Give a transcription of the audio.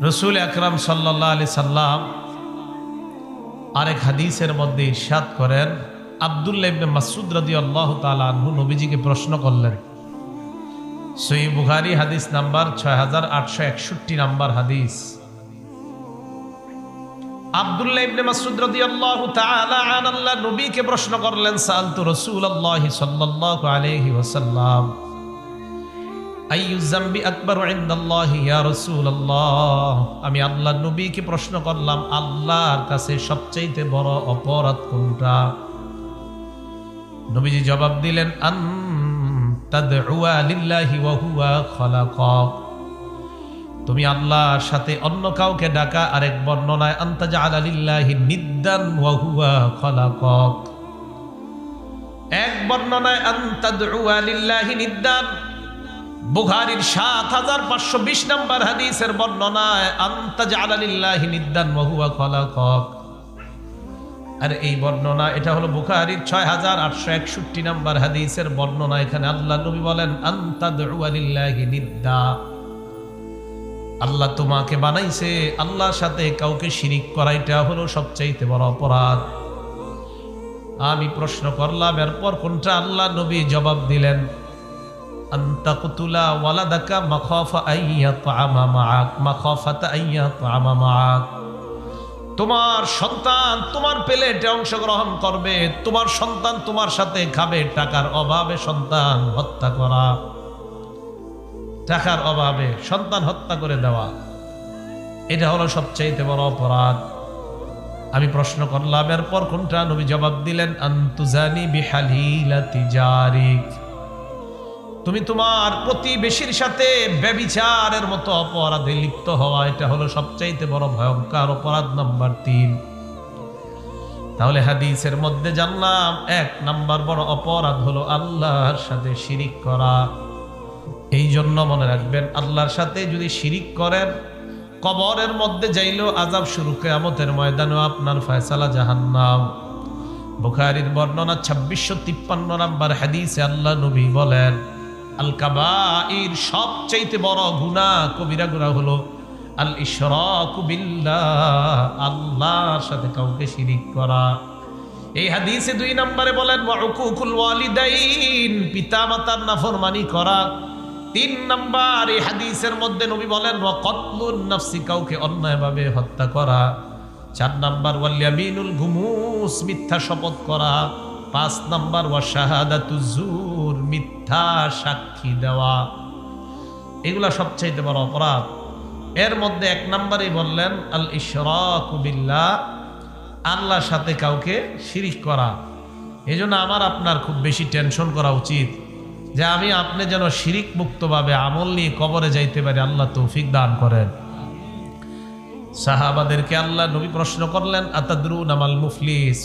রসুল আকরাম সাল্লাল্লাহু আলাইহি সাল্লাম আরেক হাদিসের মধ্যে ইরশাদ করেন, আব্দুল্লাহ ইবনে মাসউদ রাদিয়াল্লাহু তাআলা আনহু নবীজিকে প্রশ্ন করলেন। সহিহ বুখারী হাদিস নাম্বার 6861 নাম্বার হাদিস। আব্দুল্লাহ ইবনে মাসউদ রাদিয়াল্লাহু তাআলা আনহু নবীকে প্রশ্ন করলেন, সাআলতু রাসূলুল্লাহ সাল্লাল্লাহু আলাইহি ওয়াসাল্লাম আইয়ু যামবি আকবারু ইনদাল্লাহি ইয়া রাসূলুল্লাহ, আমি আল্লাহর নবীকে প্রশ্ন করলাম আল্লাহর কাছে সবচেয়ে বড় অপরাধ কোনটা? নবীজি জবাব দিলেন, আন তাদউয়া লিল্লাহি ওয়া হুয়া খালাকাক, তুমি আল্লাহর সাথে অন্য কাউকে ডাকা। আরেক বর্ণনায় আন তাজআলা লিল্লাহি নিদ্দান ওয়া হুয়া খালাকাক, এক বর্ণনায় আন তাদউয়া লিল্লাহি নিদ্দান। বুখারীর ৭৫২০ নম্বর হাদিসের বর্ণনায় আন তাজআলা লিল্লাহি নিদ্দান ওয়া হুয়া খালাকাক। আর এই বর্ণনা, এটা হলো বুখারীর ৬৮৬১ নম্বর হাদিসের বর্ণনা। এখানে আল্লাহ নবী বলেন আন তাদউয়া লিল্লাহি নিদ্দা, আল্লাহ তোমাকে বানাইছে, আল্লাহর সাথে কাউকে শিরিক করা এটা হলো সবচাইতে বড় অপরাধ। আমি প্রশ্ন করলাম এরপর কোনটা? আল্লাহ নবী জবাব দিলেন, আনতাকতুলা ওয়ালাদাকা মাখাফা আইয়াতআমা মাআক, মাখাফাতা আইয়াতআমা মাআক, তোমার সন্তান তোমার প্লেটে অংশগ্রহণ করবে, তোমার সন্তান তোমার সাথে খাবে, টাকার অভাবে সন্তান হত্যা করা, টাকার অভাবে সন্তান হত্যা করে দেওয়া, এটা হলো সবচাইতে বড় অপরাধ। আমি প্রশ্ন করলাম এরপর কোনটা? নবী জবাব দিলেন, আনতুজানি বিহালিলাতি জারিক, তুমি তোমার প্রতিবেশীর সাথে ব্যভিচারের মতো অপরাধে লিপ্ত হওয়া, এটা হলো সবচাইতে বড় ভয়ঙ্কর অপরাধ নাম্বার ৩। তাহলে হাদিসের মধ্যে জানলাম ১ নাম্বার বড় অপরাধ হলো আল্লাহর সাথে শিরিক করা। এই জন্য মনে রাখবেন, আল্লাহর সাথে যদি শিরিক করেন, কবরের মধ্যে যাইলেও আযাব শুরু, কিয়ামতের ময়দানেও আপনার ফয়সালা জাহান্নাম। বুখারীর বর্ণনা ২৬৫৩ নম্বর হাদিসে আল্লাহ নবী বলেন, আল কাবাইর সবচাইতে বড় গুনাহ, কবিরা গুনাহ হলো আল ইশরাকু বিল্লাহ, আল্লাহর সাথে কাউকে শিরিক করা। এই হাদিসে ২ নম্বরে বলেন ওয়া উকুকুল ওয়ালিদাইন, পিতামাতার নাফরমানি করা। ৩ নম্বর এই হাদিসের মধ্যে নবী বলেন ওয়া কতলুন নাফসি, কাউকে অন্যায়ভাবে হত্যা করা। ৪ নম্বর ওয়াল ইয়ামিনুল গুমুস, মিথ্যা শপথ করা। ৫ নম্বর ওয়া শাহাদাতুজ জুর, মিথ্যা সাক্ষী দেওয়া। এগুলা সবচাইতে বড় অপরাধ। এর মধ্যে ১ নম্বরেই বললেন আল ইশরাকু বিল্লাহ, আল্লাহর সাথে কাউকে শিরিক করা। এই জন্য আমার আপনার খুব বেশি টেনশন করা উচিত যে আমি আপনি যেন শিরিক মুক্তভাবে আমল নিয়ে কবরে যাইতে পারি। আল্লাহ তৌফিক দান করেন। সাহাবাদেরকে আল্লাহ নবী প্রশ্ন করলেন, আতাদরুনা মাল মুফলিস,